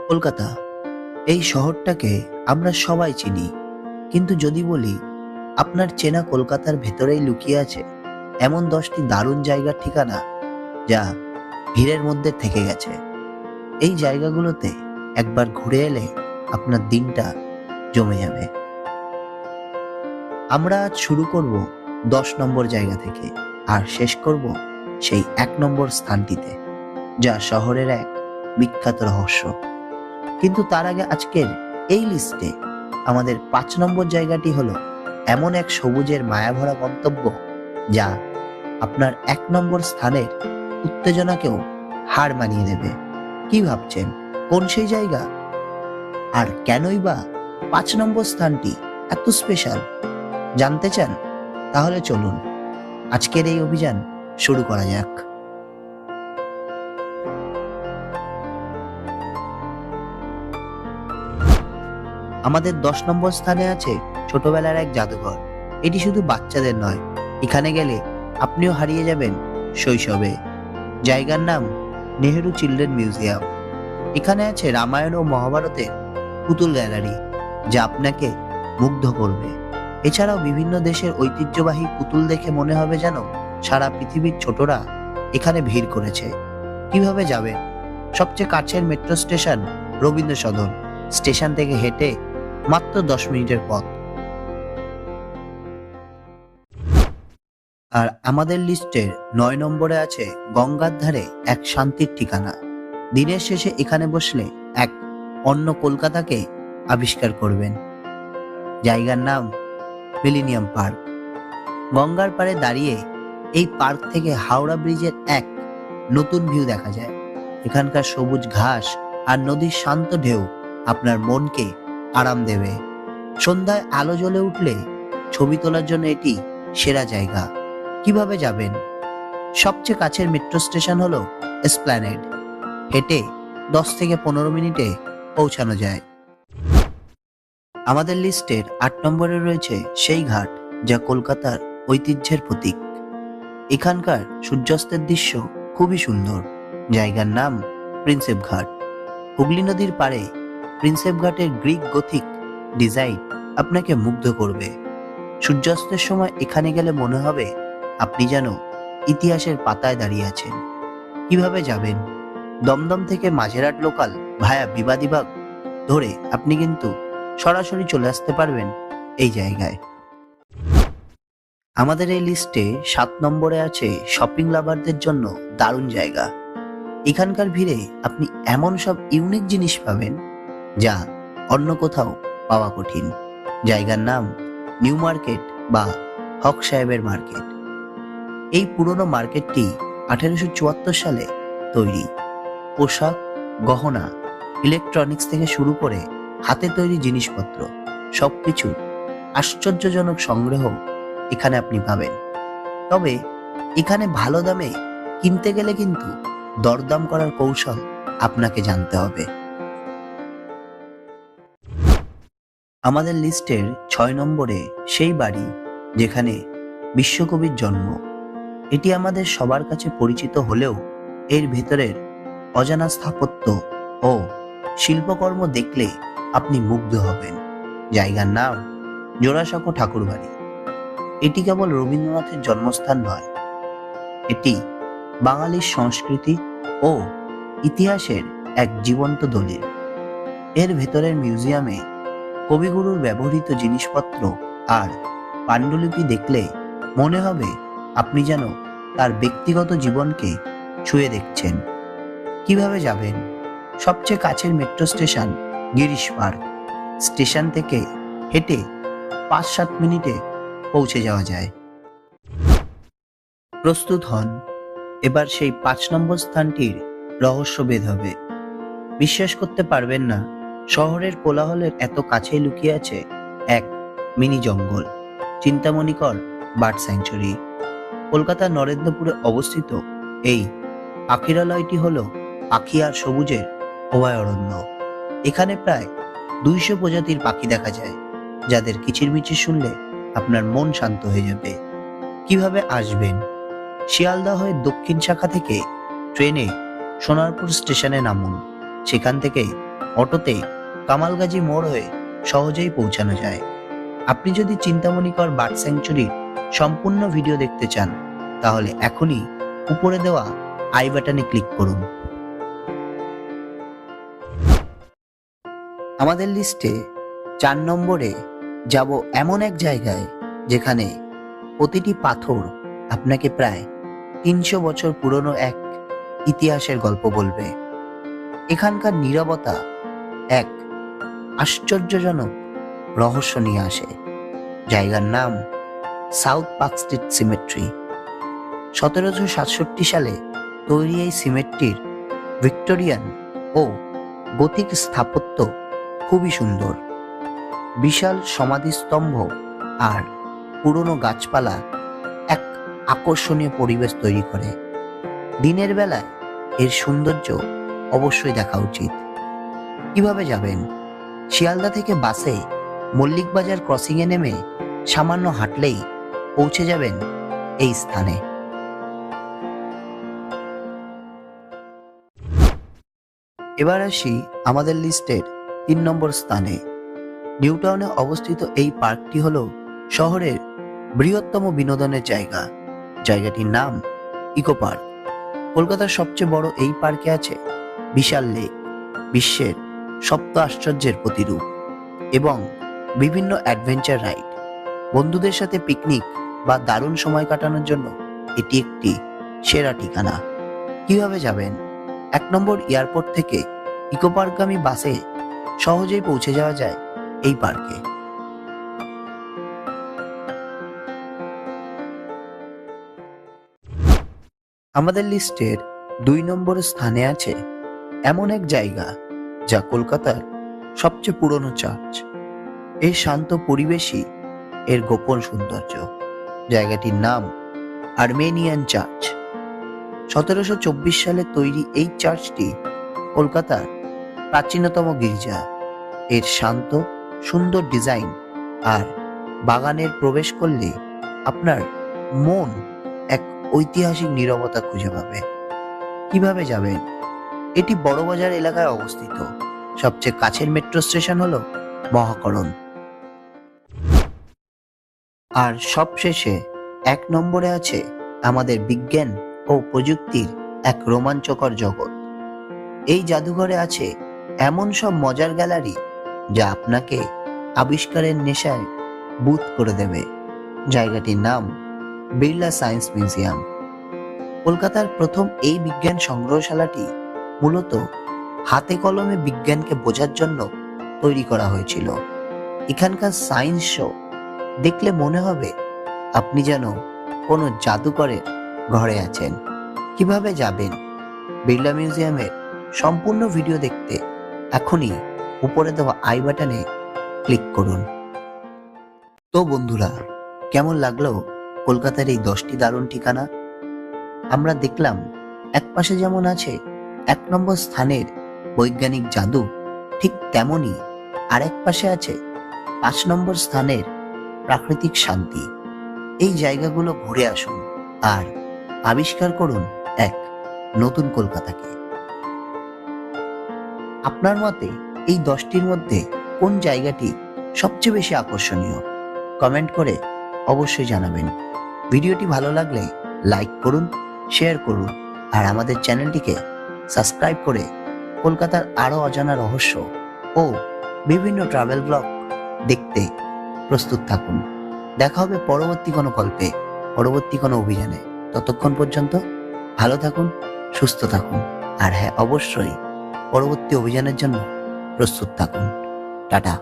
কলকাতা, এই শহরটাকে আমরা সবাই চিনি, কিন্তু যদি বলি আপনার চেনা কলকাতার ভেতরেই লুকিয়ে আছে এমন 10টি দারুণ জায়গার ঠিকানা যা ভিড়ের মধ্যে থেকে গেছে, এই জায়গাগুলোতে একবার ঘুরে এলে আপনার দিনটা জমে যাবে। আমরা আজ শুরু করব 10 নম্বর জায়গা থেকে, আর শেষ করব সেই 1 নম্বর স্থানটিতে, যা শহরের এক বিখ্যাত রহস্য। কিন্তু তার আগে আজকের এই লিস্টে আমাদের 5 নম্বর জায়গাটি হলো এমন এক সবুজের মায়াভরা গন্তব্য যা আপনার 1 নম্বর স্থানের উত্তেজনাকেও হার মানিয়ে দেবে। কি ভাবছেন, কোন সেই জায়গা? আর কেনই বা 5 নম্বর স্থানটি এত স্পেশাল? জানতে চান? তাহলে চলুন আজকের এই অভিযান শুরু করা যাক। আমাদের 10 নম্বর স্থানে আছে ছোটবেলার এক জাদুঘর। এটি শুধু বাচ্চাদের নয়, এখানে গেলে আপনিও হারিয়ে যাবেন শৈশবে। জায়গার নাম নেহেরু চিলড্রেন মিউজিয়াম। এখানে আছে রামায়ণ ও মহাভারতের পুতুল গ্যালারি, যা আপনাকে মুগ্ধ করবে। এছাড়াও বিভিন্ন দেশের ঐতিহ্যবাহী পুতুল দেখে মনে হবে যেন সারা পৃথিবীর ছোটরা এখানে ভিড় করেছে। কিভাবে যাবেন? সবচেয়ে কাছের metro station Rabindra Sadan. Station থেকে হেঁটে মাত্র 10 মিনিটের পথ। আর আমাদের লিস্টের 9 নম্বরে আছে গঙ্গার ধারে এক শান্তির ঠিকানা। দিনের শেষে এখানে বসলে এক অন্য কলকাতাকে আবিষ্কার করবেন। জায়গার নাম মিলেনিয়াম পার্ক। গঙ্গার পাড়ে দাঁড়িয়ে এই পার্ক থেকে হাওড়া ব্রিজের এক নতুন ভিউ দেখা যায়। এখানকার সবুজ ঘাস আর নদীর শান্ত ঢেউ আপনার মনকে আরাম দেবে। সন্ধ্যায় আলো জ্বলে উঠলে ছবি তোলার জন্য এটি সেরা জায়গা। কিভাবে যাবেন? সবচেয়ে কাছের মেট্রো স্টেশন হলো এসপ্ল্যানেড। হেঁটে 10 থেকে 15 মিনিটে পৌঁছানো যায়। আমাদের লিস্টের 8 নম্বরে রয়েছে সেই ঘাট যা কলকাতার ঐতিহ্যের প্রতীক। এখানকার সূর্যাস্তের দৃশ্য খুবই সুন্দর। জায়গার নাম প্রিন্সেপ ঘাট। হুগলি নদীর পাড়ে প্রিন্সেপ ঘাটের গ্রিক গথিক ডিজাইন আপনাকে মুগ্ধ করবে। সূর্যাস্তের সময় এখানে গেলে মনে হবে আপনি যেন ইতিহাসের পাতায় দাঁড়িয়ে আছেন। কিভাবে যাবেন? দমদম থেকে মাঝেরহাট লোকাল ভায়া বিবাদীবাগ ধরে আপনি কিন্তু সরাসরি চলে আসতে পারবেন এই জায়গায়। আমাদের এই লিস্টে 7 নম্বরে আছে শপিং লাভারদের জন্য দারুণ জায়গা। এখানকার ভিড়ে আপনি এমন সব ইউনিক জিনিস পাবেন যা অন্য কোথাও পাওয়া কঠিন। জায়গার নাম নিউ মার্কেট বা হক সাহেবের মার্কেট। এই পুরনো মার্কেটটি 1874 সালে তৈরি। পোশাক, গহনা, ইলেকট্রনিক্স থেকে শুরু করে হাতে তৈরি জিনিসপত্র সবকিছু আশ্চর্যজনক সংগ্রহ এখানে আপনি পাবেন। তবে এখানে ভালো দামে কিনতে গেলে কিন্তু দরদাম করার কৌশল আপনাকে জানতে হবে। আমাদের লিস্টের 6 নম্বরে সেই বাড়ি যেখানে বিশ্বকবির জন্ম। এটি আমাদের সবার কাছে পরিচিত হলেও এর ভেতরের অজানা স্থাপত্য ও শিল্পকর্ম দেখলে আপনি মুগ্ধ হবেন। জায়গার নাম জোড়াসাঁকো ঠাকুরবাড়ি। এটি কেবল রবীন্দ্রনাথের জন্মস্থান নয়, এটি বাঙালির সংস্কৃতি ও ইতিহাসের এক জীবন্ত দলিল। এর ভেতরের মিউজিয়ামে কবিগুরুর ব্যবহৃত জিনিসপত্র আর পাণ্ডুলিপি দেখলে মনে হবে আপনি যেন তার ব্যক্তিগত জীবনকে ছুঁয়ে দেখছেন। কিভাবে যাবেন? সবচেয়ে কাছের metro station Girish park. Station থেকে হেঁটে 5-7 মিনিটে পৌঁছে যাওয়া যায়। প্রস্তুত হন, এবার সেই 5 নম্বর স্থানটির রহস্যভেদ হবে। বিশ্বাস করতে পারবেন না, শহরের কোলাহলের এত কাছেই লুকিয়ে আছে এক মিনি জঙ্গল, চিন্তামণিকর বার্ড স্যাংচুরি। কলকাতার নরেন্দ্রপুরে অবস্থিত এই পাখিরালয়টি হলো পাখি আর সবুজের অভয়ারণ্য। এখানে প্রায় 200 প্রজাতির পাখি দেখা যায়, যাদের কিচিরমিচির শুনলে আপনার মন শান্ত হয়ে যাবে। কিভাবে আসবেন? শিয়ালদহ হয়ে দক্ষিণ শাখা থেকে ট্রেনে সোনারপুর স্টেশনে নামুন। সেখান থেকে অটোতে কামালগাজী মোড় হয়ে সহজেই পৌঁছানো যায়। আপনি যদি চিন্তামণিকর বার্ড স্যাংচুরির সম্পূর্ণ ভিডিও দেখতে চান তাহলে এখনই উপরে দেওয়া আই বাটনে ক্লিক করুন। আমাদের লিস্টে 4 নম্বরে যাব এমন এক জায়গায় যেখানে প্রতিটি পাথর আপনাকে প্রায় 300 বছর পুরনো এক ইতিহাসের গল্প বলবে। এখানকার নীরবতা এক আশ্চর্যজনক রহস্য নিয়ে আসে। জায়গার নাম সাউথ পার্ক স্ট্রিট সিমেট্রি। 1767 সালে তৈরি এই সিমেট্রির ভিক্টোরিয়ান ও গথিক স্থাপত্য খুবই সুন্দর। বিশাল সমাধিস্তম্ভ আর পুরনো গাছপালা এক আকর্ষণীয় পরিবেশ তৈরি করে। দিনের বেলায় এর সৌন্দর্য অবশ্যই দেখা উচিত। কিভাবে যাবেন? শিয়ালদা থেকে বাসে মল্লিক বাজার ক্রসিংয়ে নেমে সামান্য হাঁটলেই পৌঁছে যাবেন এই স্থানে। এবার আসি আমাদের লিস্টের 3 নম্বর স্থানে। নিউ টাউনে অবস্থিত এই পার্কটি হলো শহরের বৃহত্তম বিনোদনের জায়গা। জায়গাটির নাম ইকো পার্ক। কলকাতার সবচেয়ে বড় এই পার্কে আছে বিশাল লেক, বিশ্বের সপ্ত আশ্চর্যের প্রতিরূপ এবং বিভিন্ন অ্যাডভেঞ্চার রাইড। বন্ধুদের সাথে পিকনিক বা দারুণ সময় কাটানোর জন্য এটি একটি সেরা ঠিকানা। কিভাবে যাবেন? 1 নম্বর এয়ারপোর্ট থেকে ইকো পার্কগামী বাসে সহজেই পৌঁছে যাওয়া যায় এই পার্কে। আমাদের লিস্টের 2 নম্বর স্থানে আছে এমন এক জায়গা যা কলকাতার সবচেয়ে পুরনো চার্চ। এই শান্ত পরিবেশই এর গোপন সৌন্দর্য। জায়গাটির নাম আর্মেনিয়ান চার্চ। 1724 সালে তৈরি এই চার্চটি কলকাতার প্রাচীনতম গির্জা। এর শান্ত সুন্দর ডিজাইন আর বাগানের প্রবেশ করলে আপনার মন এক ঐতিহাসিক নীরবতা খুঁজে পাবে। কিভাবে যাবেন? এটি বড়বাজার এলাকায় অবস্থিত। সবচেয়ে কাছের মেট্রো স্টেশন হলো মহাকরণ। আর সবশেষে 1 নম্বরে আছে আমাদের বিজ্ঞান ও প্রযুক্তির এক রোমাঞ্চকর জগৎ। এই জাদুঘরে আছে এমন সব মজার গ্যালারি যা আপনাকে আবিষ্কারের নেশায় বুঁদ করে দেবে। জায়গাটির নাম বিড়লা সায়েন্স মিউজিয়াম। কলকাতার প্রথম এই বিজ্ঞান সংগ্রহশালাটি মূলত হাতে কলমে বিজ্ঞানকে বোঝার জন্য তৈরি করা হয়েছিল। এখানকার সায়েন্স শো দেখলে মনে হবে আপনি যেন কোনো জাদুকরের ঘরে আছেন। কিভাবে যাবেন? বিড়লা মিউজিয়ামের সম্পূর্ণ ভিডিও দেখতে এখনই উপরে দেওয়া আই বাটনে ক্লিক করুন। তো বন্ধুরা, কেমন লাগলো কলকাতার এই 10টি দারুণ ঠিকানা? আমরা দেখলাম এক পাশে যেমন আছে 1 নম্বর স্থানের বৈজ্ঞানিক জাদু, ঠিক তেমনি আরেক পাশে আছে 5 নম্বর স্থানের প্রাকৃতিক শান্তি। এই জায়গাগুলো ঘুরে আসুন আর আবিষ্কার করুন এক নতুন কলকাতাকে। আপনার মতে এই 10টির মধ্যে কোন জায়গাটি সবচেয়ে বেশি আকর্ষণীয়? কমেন্ট করে অবশ্যই জানাবেন। ভিডিওটি ভালো লাগলে লাইক করুন, শেয়ার করুন আর আমাদের চ্যানেলটিকে সাবস্ক্রাইব করে কলকাতার আরো অজানা রহস্য ও বিভিন্ন ট্রাভেল ব্লগ দেখতে প্রস্তুত থাকুন। দেখা হবে পরবর্তী কোনো গল্পে, পরবর্তী কোনো অভিযানে। ততক্ষণ পর্যন্ত ভালো থাকুন, সুস্থ থাকুন আর হ্যাঁ, অবশ্যই পরবর্তী অভিযানের জন্য প্রস্তুত থাকুন। টাটা।